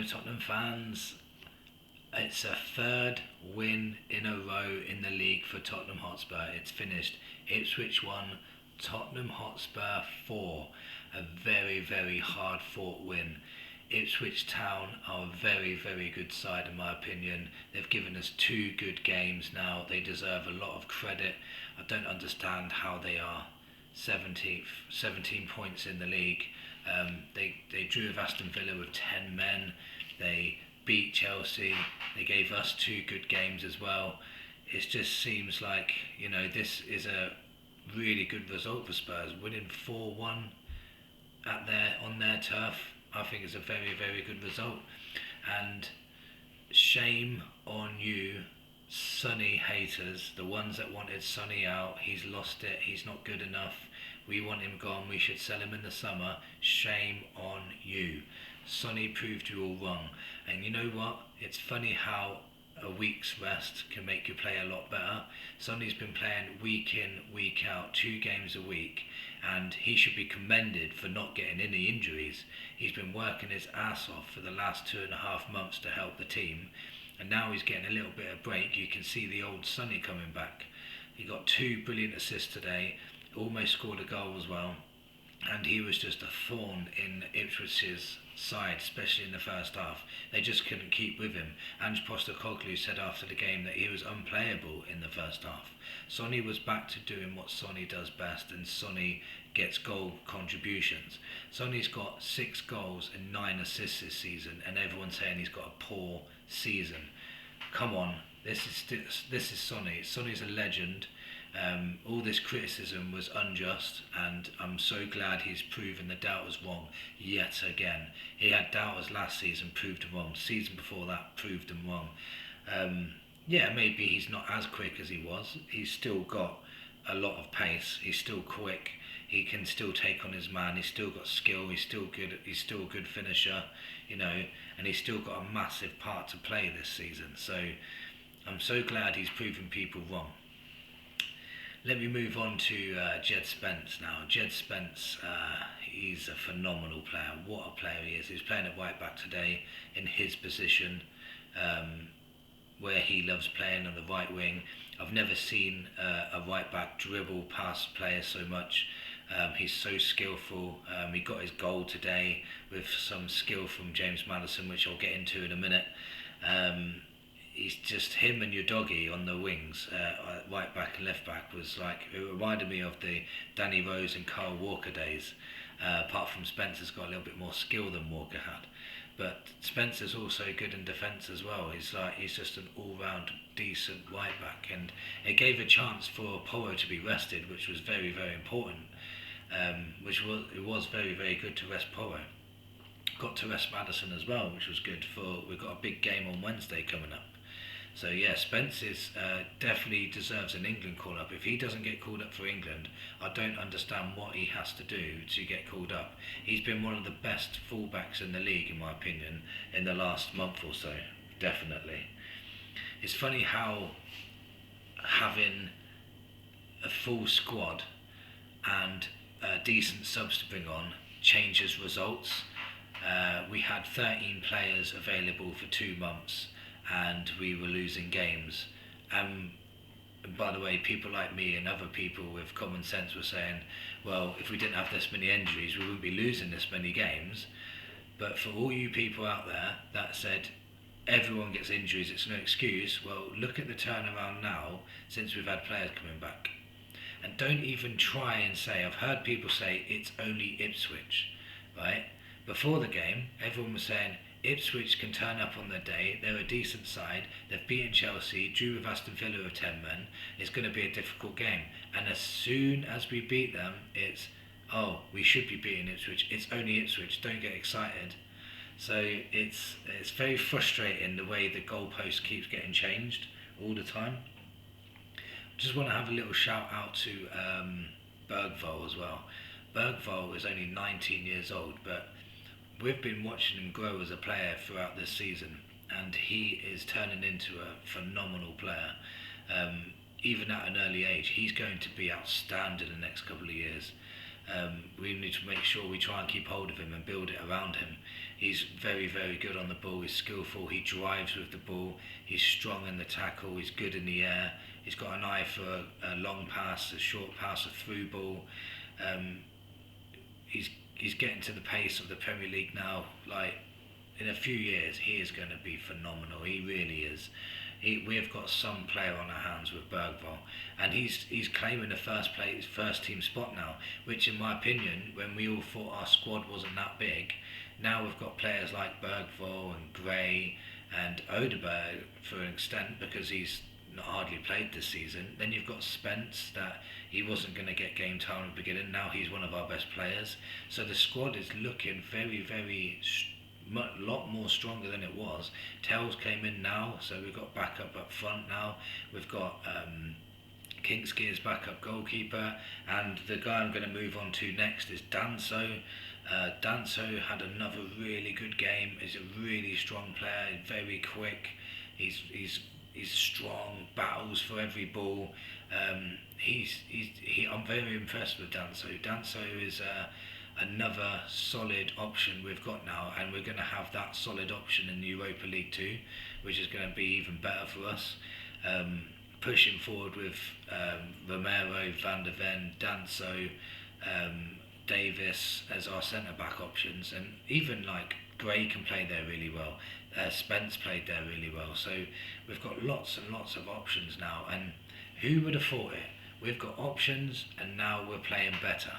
Tottenham fans. It's a third win in a row in the league for Tottenham Hotspur. It's finished Ipswich 1, Tottenham Hotspur 4. A very, very hard fought win. Ipswich Town are a very, very good side in my opinion. They've given us 2 good games now. They deserve a lot of credit. I don't understand how they are 17th, 17 points in the league. They drew with Aston Villa with 10 men. They beat Chelsea. They gave us 2 good games as well. It just seems like, this is a really good result for Spurs. Winning 4-1 on their turf, I think is a very, very good result. And shame on you, Sonny haters, the ones that wanted Sonny out. He's lost it. He's not good enough. We want him gone. We should sell him in the summer. Shame on you. Sonny proved you all wrong. And you know what? It's funny how a week's rest can make you play a lot better. Sonny's been playing week in, week out, 2 games a week, and he should be commended for not getting any injuries. He's been working his ass off for the last 2.5 months to help the team, and now he's getting a little bit of break. You can see the old Sonny coming back. He got 2 brilliant assists today, almost scored a goal as well, and he was just a thorn in Ipswich's side, especially in the first half. They just couldn't keep with him. Ange Postecoglou said after the game that he was unplayable in the first half. Sonny was back to doing what Sonny does best, and Sonny gets goal contributions. Sonny's got 6 goals and 9 assists this season, and everyone's saying he's got a poor season. Come on, this is Sonny. Sonny's a legend. All this criticism was unjust, and I'm so glad he's proven the doubters wrong yet again. He had doubters last season, proved them wrong. Season before that, proved them wrong. Maybe he's not as quick as he was. He's still got a lot of pace. He's still quick. He can still take on his man. He's still got skill. He's still good. He's still a good finisher, and he's still got a massive part to play this season. So I'm so glad he's proven people wrong. Let me move on to Djed Spence now. Djed Spence, he's a phenomenal player. What a player he is. He's playing at right back today in his position, where he loves playing on the right wing. I've never seen a right back dribble past players so much. He's so skillful. He got his goal today with some skill from James Maddison, which I'll get into in a minute. He's just him and your doggy on the wings, right back and left back, it reminded me of the Danny Rose and Kyle Walker days, apart from Spencer's got a little bit more skill than Walker had. But Spencer's also good in defence as well. He's just an all-round decent right back, and it gave a chance for Porro to be rested, which was very, very important. It was very, very good to rest Porro. Got to rest Maddison as well, which was good we've got a big game on Wednesday coming up. So yeah, Spence definitely deserves an England call-up. If he doesn't get called up for England, I don't understand what he has to do to get called up. He's been one of the best fullbacks in the league, in my opinion, in the last month or so, definitely. It's funny how having a full squad and decent subs to bring on changes results. We had 13 players available for 2 months, and we were losing games. And by the way, people like me and other people with common sense were saying, well, if we didn't have this many injuries, we wouldn't be losing this many games. But for all you people out there that said everyone gets injuries, it's no excuse, well, look at the turnaround now since we've had players coming back. And don't even try and say, I've heard people say it's only Ipswich, right? Before the game, everyone was saying Ipswich can turn up on their day. They're a decent side. They've beaten Chelsea, drew with Aston Villa with 10 men. It's going to be a difficult game. And as soon as we beat them, it's, we should be beating Ipswich. It's only Ipswich. Don't get excited. So it's very frustrating the way the goalpost keeps getting changed all the time. Just want to have a little shout out to Bergvall as well. Bergvall is only 19 years old, but we've been watching him grow as a player throughout this season, and he is turning into a phenomenal player. Even at an early age, he's going to be outstanding in the next couple of years. We need to make sure we try and keep hold of him and build it around him. He's very, very good on the ball. He's skillful. He drives with the ball. He's strong in the tackle. He's good in the air. He's got an eye for a long pass, a short pass, a through ball. He's getting to the pace of the Premier League now. Like, in a few years, he is going to be phenomenal. He really is. We have got some player on our hands with Bergvall, and he's claiming the first team spot now, which in my opinion, when we all thought our squad wasn't that big, now we've got players like Bergvall and Gray and Odeberg for an extent, because he's not hardly played this season. Then you've got Spence, that he wasn't going to get game time at the beginning, now he's one of our best players. So the squad is looking very, very lot more stronger than it was. Tells came in now, so we've got backup up front now. We've got Kingsky as backup goalkeeper, and the guy I'm going to move on to next is Danso. Danso had another really good game. He's a really strong player, very quick. He's strong, battles for every ball. I'm very impressed with Danso. Danso is another solid option we've got now, and we're going to have that solid option in the Europa League too, which is going to be even better for us. Pushing forward with Romero, Van der Ven, Danso, Davis as our centre-back options, and even like Gray can play there really well. Spence played there really well. So we've got lots and lots of options now, and who would have thought it? We've got options, and now we're playing better,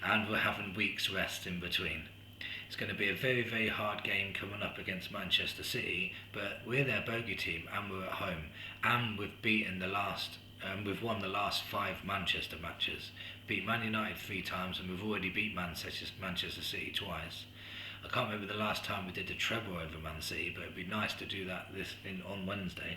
and we're having weeks rest in between. It's going to be a very, very hard game coming up against Manchester City, but we're their bogey team, and we're at home, and we've won the last 5 Manchester matches. Beat Man United 3 times, and we've already beat Manchester City twice. I can't remember the last time we did the treble over Man City, but it'd be nice to do that on Wednesday.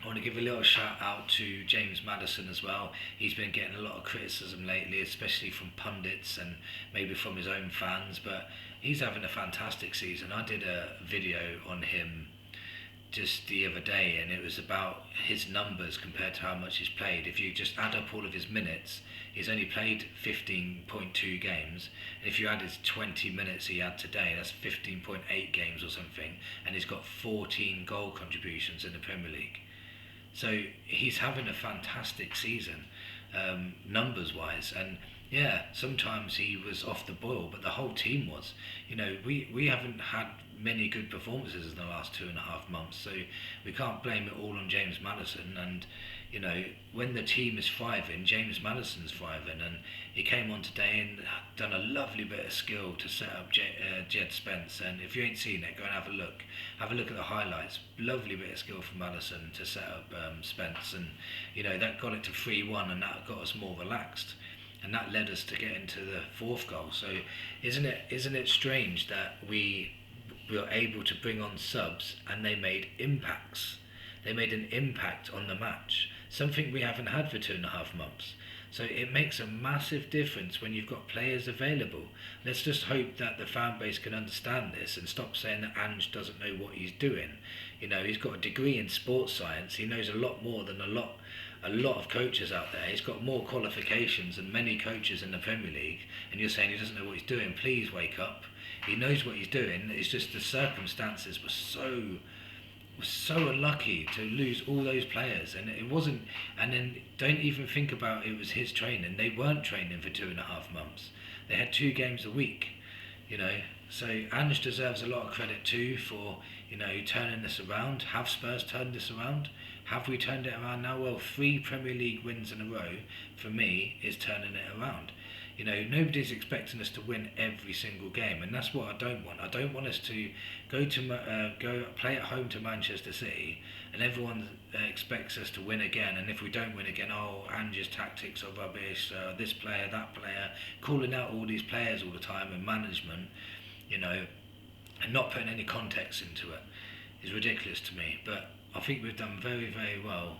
I want to give a little shout out to James Maddison as well. He's been getting a lot of criticism lately, especially from pundits and maybe from his own fans, but he's having a fantastic season. I did a video on him just the other day, and it was about his numbers compared to how much he's played. If you just add up all of his minutes, he's only played 15.2 games. If you add his 20 minutes he had today, that's 15.8 games or something, and he's got 14 goal contributions in the Premier League. So he's having a fantastic season, numbers-wise, and yeah, sometimes he was off the boil, but the whole team was. You know, we haven't had many good performances in the last 2.5 months, so we can't blame it all on James Maddison. And you know, when the team is thriving, James Maddison's thriving, and he came on today and done a lovely bit of skill to set up Djed Spence. And if you ain't seen it, go and have a look at the highlights. Lovely bit of skill from Maddison to set up Spence, and you know, that got it to 3-1, and that got us more relaxed, and that led us to get into the 4th goal. So isn't it strange that we were able to bring on subs and they made impacts? They made an impact on the match, something we haven't had for 2.5 months. So it makes a massive difference when you've got players available. Let's just hope that the fan base can understand this and stop saying that Ange doesn't know what he's doing. You know, he's got a degree in sports science. He knows a lot more than a lot of coaches out there. He's got more qualifications than many coaches in the Premier League, and you're saying he doesn't know what he's doing. Please wake up. He knows what he's doing. It's just the circumstances were so unlucky to lose all those players, and it wasn't. And then don't even think about it was his training. They weren't training for 2.5 months. They had 2 games a week, you know. So Ange deserves a lot of credit too for, you know, turning this around. Have Spurs turned this around? Have we turned it around now? Well, 3 Premier League wins in a row for me is turning it around. You know, nobody's expecting us to win every single game, and that's what I don't want. I don't want us to go play at home to Manchester City, and everyone expects us to win again. And if we don't win again, Ange's tactics are rubbish. This player, that player, calling out all these players all the time, and management, you know, and not putting any context into it is ridiculous to me. But I think we've done very, very well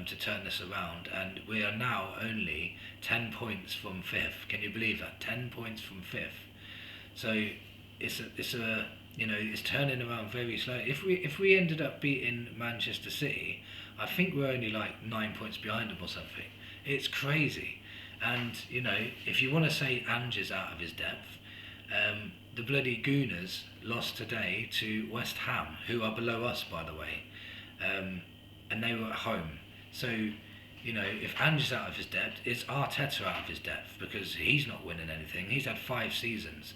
to turn this around, and we are now only 10 points from 5th. Can you believe that? 10 points from 5th. So it's turning around very slowly. If we ended up beating Manchester City, I think we're only like 9 points behind them or something. It's crazy. And, you know, if you want to say Ange is out of his depth, the bloody Gooners lost today to West Ham, who are below us, by the way, and they were at home. So, you know, if Ange is out of his depth, it's Arteta out of his depth because he's not winning anything. He's had 5 seasons.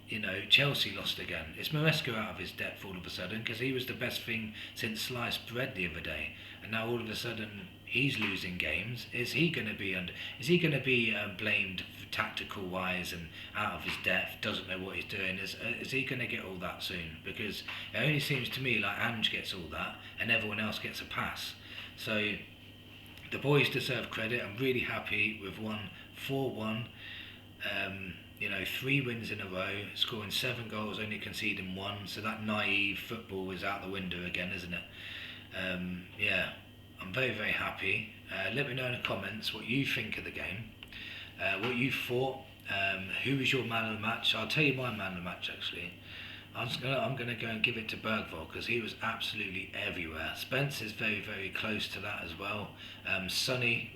You know, Chelsea lost again. It's Maresca out of his depth all of a sudden because he was the best thing since sliced bread the other day, and now all of a sudden he's losing games. Is he going to be blamed tactical wise and out of his depth? Doesn't know what he's doing. Is he going to get all that soon? Because it only seems to me like Ange gets all that and everyone else gets a pass. So the boys deserve credit. I'm really happy with 4-1. You know, 3 wins in a row, scoring 7 goals, only conceding 1. So that naive football is out the window again, isn't it? Yeah, I'm very, very happy. Let me know in the comments what you think of the game, what you thought, who was your man of the match. I'll tell you my man of the match actually. I'm gonna go and give it to Bergvall because he was absolutely everywhere. Spence is very, very close to that as well. Sonny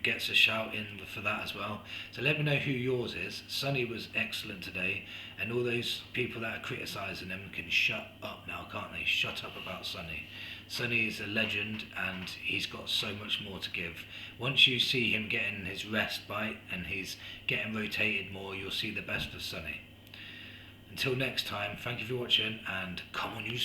gets a shout in for that as well. So let me know who yours is. Sonny was excellent today, and all those people that are criticising him can shut up now, can't they? Shut up about Sonny. Sonny is a legend and he's got so much more to give. Once you see him getting his rest bite and he's getting rotated more, you'll see the best of Sonny. Until next time, thank you for watching, and come on you